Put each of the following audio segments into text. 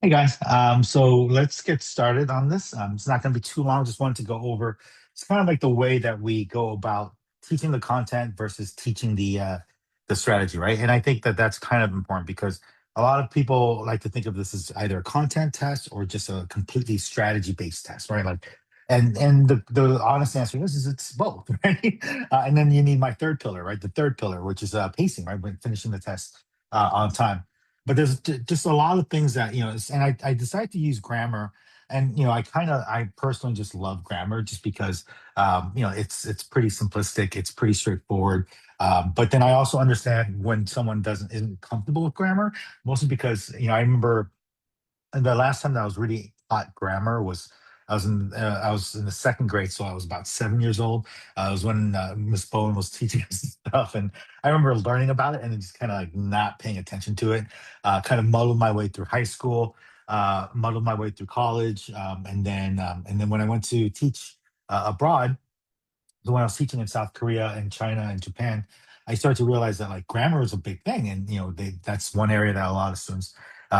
Hey guys, so let's get started on this. It's not going to be too long. Just wanted to go over. It's kind of like the way that we go about teaching the content versus teaching the strategy, right? And I think that that's kind of important because a lot of people like to think of this as either a content test or just a completely strategy-based test, right? Like, and the honest answer is it's both, right? And then you need my third pillar, right? The third pillar, which is pacing, right? When finishing the test on time, but there's just a lot of things that and I decided to use grammar. And I personally just love grammar just because it's pretty simplistic, it's pretty straightforward. But then I also understand when someone doesn't isn't comfortable with grammar, mostly because I remember, and the last time that I was really taught grammar was I was in the second grade, so I was about 7 years old. It was when Miss Bowen was teaching us stuff, and I remember learning about it and then just kind of like not paying attention to it. Kind of muddled my way through high school, muddled my way through college, and then when I went to teach abroad, so when I was teaching in South Korea and China and Japan, I started to realize that like grammar is a big thing, and that's one area that a lot of students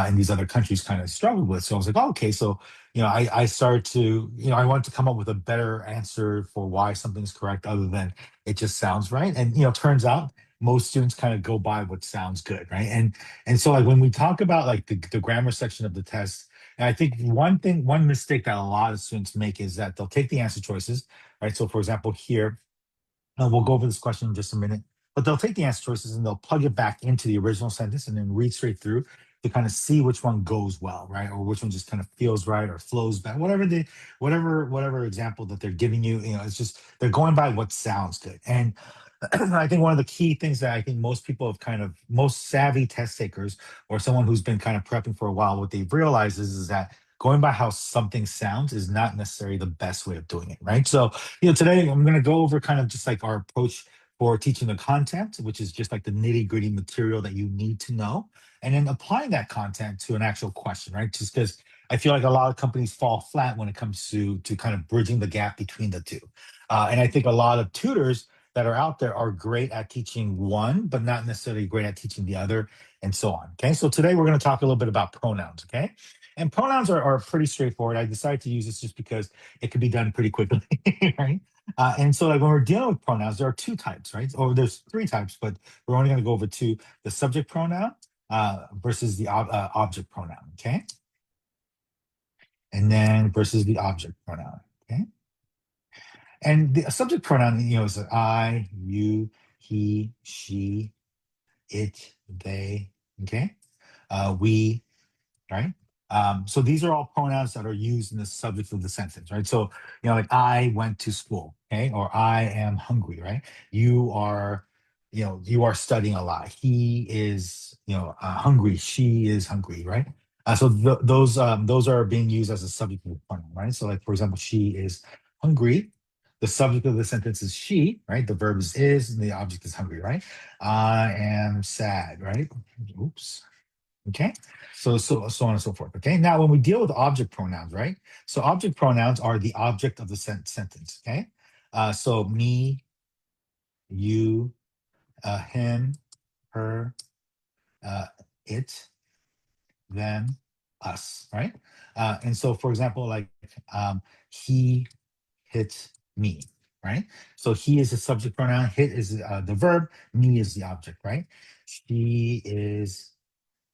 in these other countries kind of struggle with. So I was like, oh, okay, so I started to I wanted to come up with a better answer for why something's correct, other than it just sounds right. And turns out most students kind of go by what sounds good, right? And so like when we talk about like the grammar section of the test. And I think one mistake that a lot of students make is that they'll take the answer choices, right? So, for example, here, we'll go over this question in just a minute, but they'll take the answer choices and they'll plug it back into the original sentence and then read straight through to kind of see which one goes well, right? Or which one just kind of feels right or flows back, whatever example that they're giving you, it's just they're going by what sounds good. And I think one of the key things that I think most people have kind of most savvy test takers or someone who's been kind of prepping for a while, what they've realized is that going by how something sounds is not necessarily the best way of doing it, right? So, today I'm going to go over kind of just like our approach for teaching the content, which is just like the nitty gritty material that you need to know, and then applying that content to an actual question, right? Just because I feel like a lot of companies fall flat when it comes to kind of bridging the gap between the two. And I think a lot of tutors that are out there are great at teaching one, but not necessarily great at teaching the other, and so on. Okay, so today we're going to talk a little bit about pronouns. Okay, and pronouns are pretty straightforward. I decided to use this just because it could be done pretty quickly, right? And so, like when we're dealing with pronouns, there are two types, right? Or there's three types, but we're only going to go over two: the subject pronoun versus the object pronoun. Okay, and then versus the object pronoun. Okay. And the subject pronoun, is I, you, he, she, it, they, okay? We, right? So these are all pronouns that are used in the subject of the sentence, right? So, like I went to school, okay? Or I am hungry, right? You are, you are studying a lot. He is, hungry. She is hungry, right? So those are being used as a subject of the pronoun, right? So, like for example, she is hungry. The subject of the sentence is she, right? The verb is, and the object is hungry, right? I am sad, right? Oops. Okay. So on and so forth. Okay. Now, when we deal with object pronouns, right? So object pronouns are the object of the sentence. Okay. So me, you, him, her, uh, it, them, us, right? And so, for example, like he hit me, right? So he is the subject pronoun, hit is the verb, me is the object, right? She is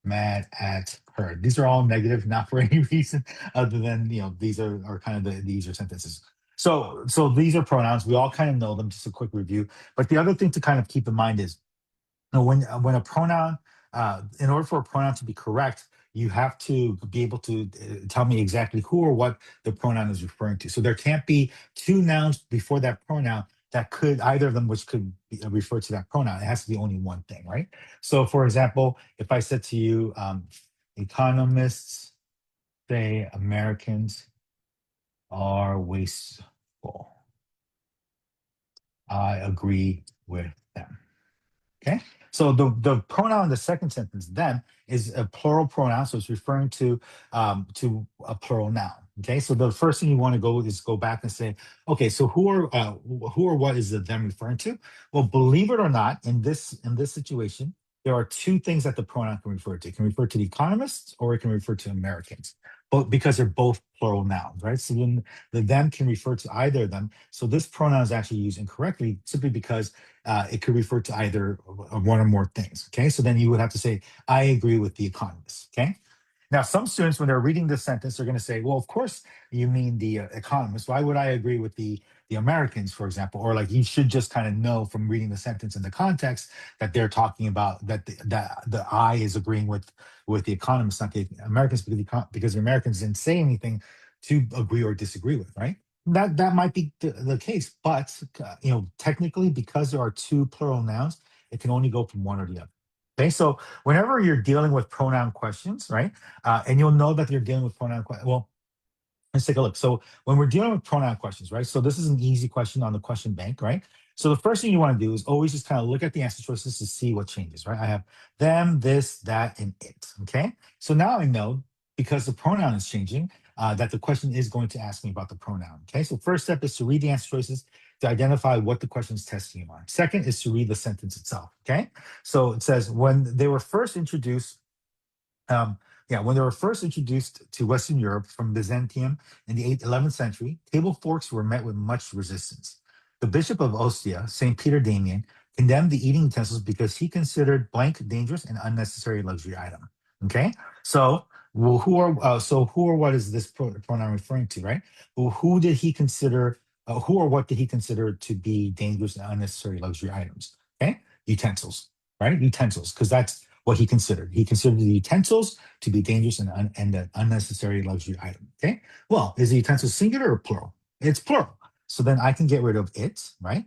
mad at her. These are all negative, not for any reason other than these are kind of the easier sentences. So these are pronouns. We all kind of know them. Just a quick review. But the other thing to kind of keep in mind is when a pronoun, in order for a pronoun to be correct, you have to be able to tell me exactly who or what the pronoun is referring to. So there can't be two nouns before that pronoun that could either of them which could refer to that pronoun. It has to be only one thing, right? So, for example, if I said to you, economists say Americans are wasteful, I agree with them. Okay. So the pronoun in the second sentence then is a plural pronoun, so it's referring to a plural noun. Okay. So the first thing you want to go is go back and say, okay, so who or what is the them referring to? Well, believe it or not, in this situation, there are two things that the pronoun can refer to. It can refer to the economists or it can refer to Americans, but because they're both plural nouns, right? So then the them can refer to either of them. So this pronoun is actually used incorrectly simply because it could refer to either one or more things. Okay, so then you would have to say, I agree with the economists. Okay. Now, some students, when they're reading this sentence, they're going to say, well, of course you mean the economists. Why would I agree with the Americans, for example? Or like you should just kind of know from reading the sentence in the context that they're talking about that the I is agreeing with the economists, not the Americans, because the Americans didn't say anything to agree or disagree with, right? That might be the case, but technically, because there are two plural nouns, it can only go from one or the other. Okay, so whenever you're dealing with pronoun questions, right, and you'll know that you're dealing with pronoun questions. Well, let's take a look. So when we're dealing with pronoun questions, right? So this is an easy question on the question bank, right? So the first thing you want to do is always just kind of look at the answer choices to see what changes, right? I have them, this, that, and it. Okay. So now I know because the pronoun is changing, that the question is going to ask me about the pronoun. Okay. So first step is to read the answer choices to identify what the question is testing you on. Second is to read the sentence itself. Okay. So it says when they were first introduced um, when they were first introduced to Western Europe from Byzantium in the 11th century, table forks were met with much resistance. The Bishop of Ostia, St. Peter Damian, condemned the eating utensils because he considered blank dangerous and unnecessary luxury item. Okay, so well, who or what is this pronoun referring to, right? Well, who did he consider? Who or what did he consider to be dangerous and unnecessary luxury items? Okay, utensils, right? Utensils, because that's what he considered. He considered the utensils to be dangerous and an unnecessary luxury item. Okay. Well, is the utensil singular or plural? It's plural. So then I can get rid of it, right?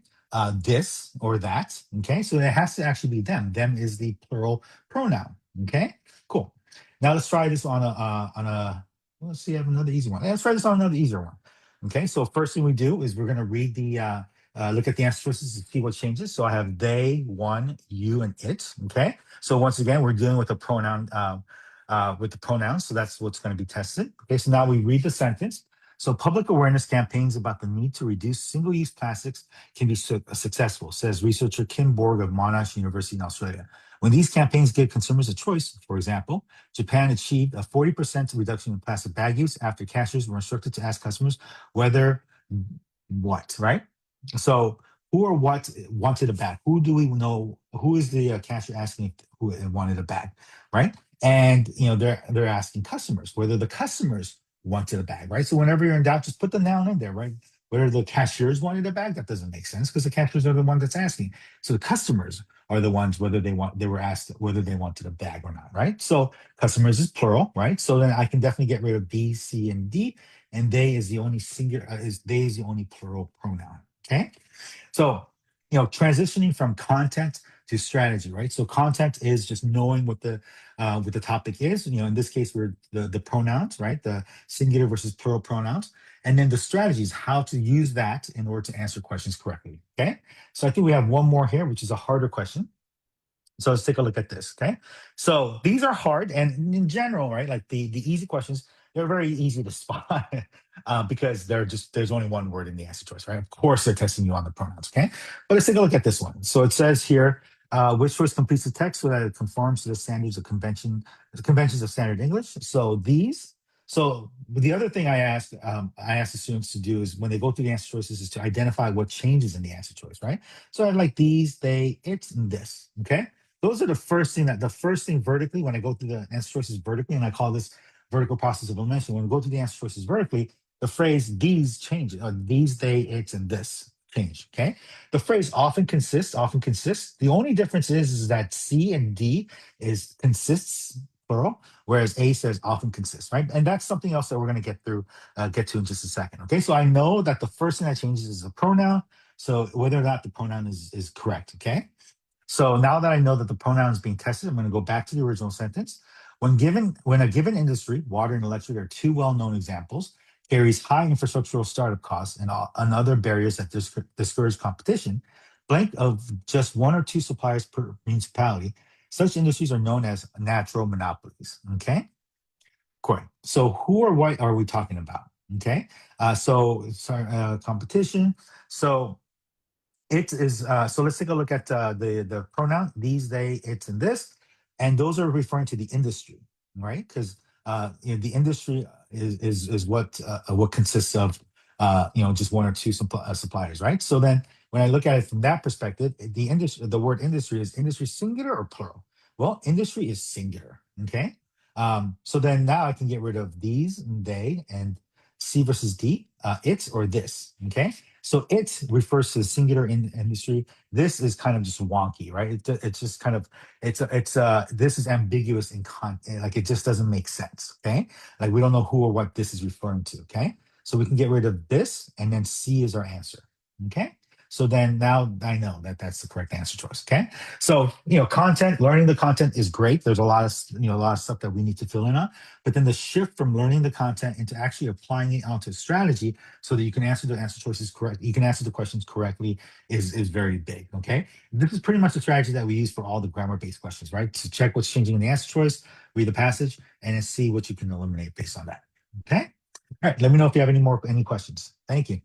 This or that. Okay. So it has to actually be them. Them is the plural pronoun. Okay. Cool. Now let's try this let's see, I have another easy one. Let's try this on another easier one. Okay. So first thing we do is we're going to read look at the answer choices to see what changes. So I have they, one, you, and it. Okay. So once again, we're dealing with a pronoun with the pronouns. So that's what's going to be tested. Okay. So now we read the sentence. So public awareness campaigns about the need to reduce single-use plastics can be successful, says researcher Kim Borg of Monash University in Australia. When these campaigns give consumers a choice, for example, Japan achieved a 40% reduction in plastic bag use after cashiers were instructed to ask customers whether what, right? So who or what wanted a bag? Who do we know? Who is the cashier asking who wanted a bag, right? And they're asking customers whether the customers wanted a bag, right? So whenever you're in doubt, just put the noun in there, right? Whether the cashiers wanted a bag, that doesn't make sense because the cashiers are the one that's asking. So the customers are the ones whether they were asked whether they wanted a bag or not, right? So customers is plural, right? So then I can definitely get rid of B, C, and D, and they is the only singular is they is the only plural pronoun. Okay. So, transitioning from content to strategy, right? So content is just knowing what the topic is. In this case, we're the pronouns, right? The singular versus plural pronouns. And then the strategies, how to use that in order to answer questions correctly. Okay. So I think we have one more here, which is a harder question. So let's take a look at this. Okay. So these are hard. And in general, right, like the easy questions, they're very easy to spot because there's only one word in the answer choice, right? Of course, they're testing you on the pronouns. Okay. But let's take a look at this one. So it says here, which choice completes the text so that it conforms to the standards of the conventions of standard English. So these. So the other thing I asked the students to do is when they go through the answer choices is to identify what changes in the answer choice, right? So I like these, they, it, and this. Okay. Those are the first thing vertically when I go through the answer choices vertically, and I call this vertical process of elimination. When we go through the answer choices vertically, the phrase these change, these, they, it, and this change. Okay. The phrase often consists. The only difference is that C and D is consists plural, whereas A says often consists, right? And that's something else that we're going to get to in just a second. Okay. So I know that the first thing that changes is the pronoun. So whether or not the pronoun is correct. Okay. So now that I know that the pronoun is being tested, I'm going to go back to the original sentence. When a given industry, water and electric are two well-known examples, carries high infrastructural startup costs and other barriers that discourage competition, blank of just one or two suppliers per municipality, such industries are known as natural monopolies. Okay, great. So who or what are we talking about? Okay, competition. So It is so let's take a look at the pronoun these, they, it's, and this, and those are referring to the industry, right? Because the industry is what consists of just one or two suppliers, right? So then when I look at it from that perspective, the industry, the word industry, is industry singular or plural? Well, industry is singular. Okay. So then now I can get rid of these and they and C versus D, it's or this. Okay. So it refers to the singular in industry. This is kind of just wonky, right? It's just kind of this is ambiguous in like it just doesn't make sense. Okay, like we don't know who or what this is referring to. Okay, so we can get rid of this, and then C is our answer. Okay, so then now I know that that's the correct answer choice. Okay, so content, learning the content is great. There's a lot of a lot of stuff that we need to fill in on, but then the shift from learning the content into actually applying it onto strategy so that you can answer the answer choices correct, you can answer the questions correctly is very big. Okay, this is pretty much the strategy that we use for all the grammar based questions, right? To check what's changing in the answer choice, read the passage, and then see what you can eliminate based on that. Okay, all right, let me know if you have any questions. Thank you.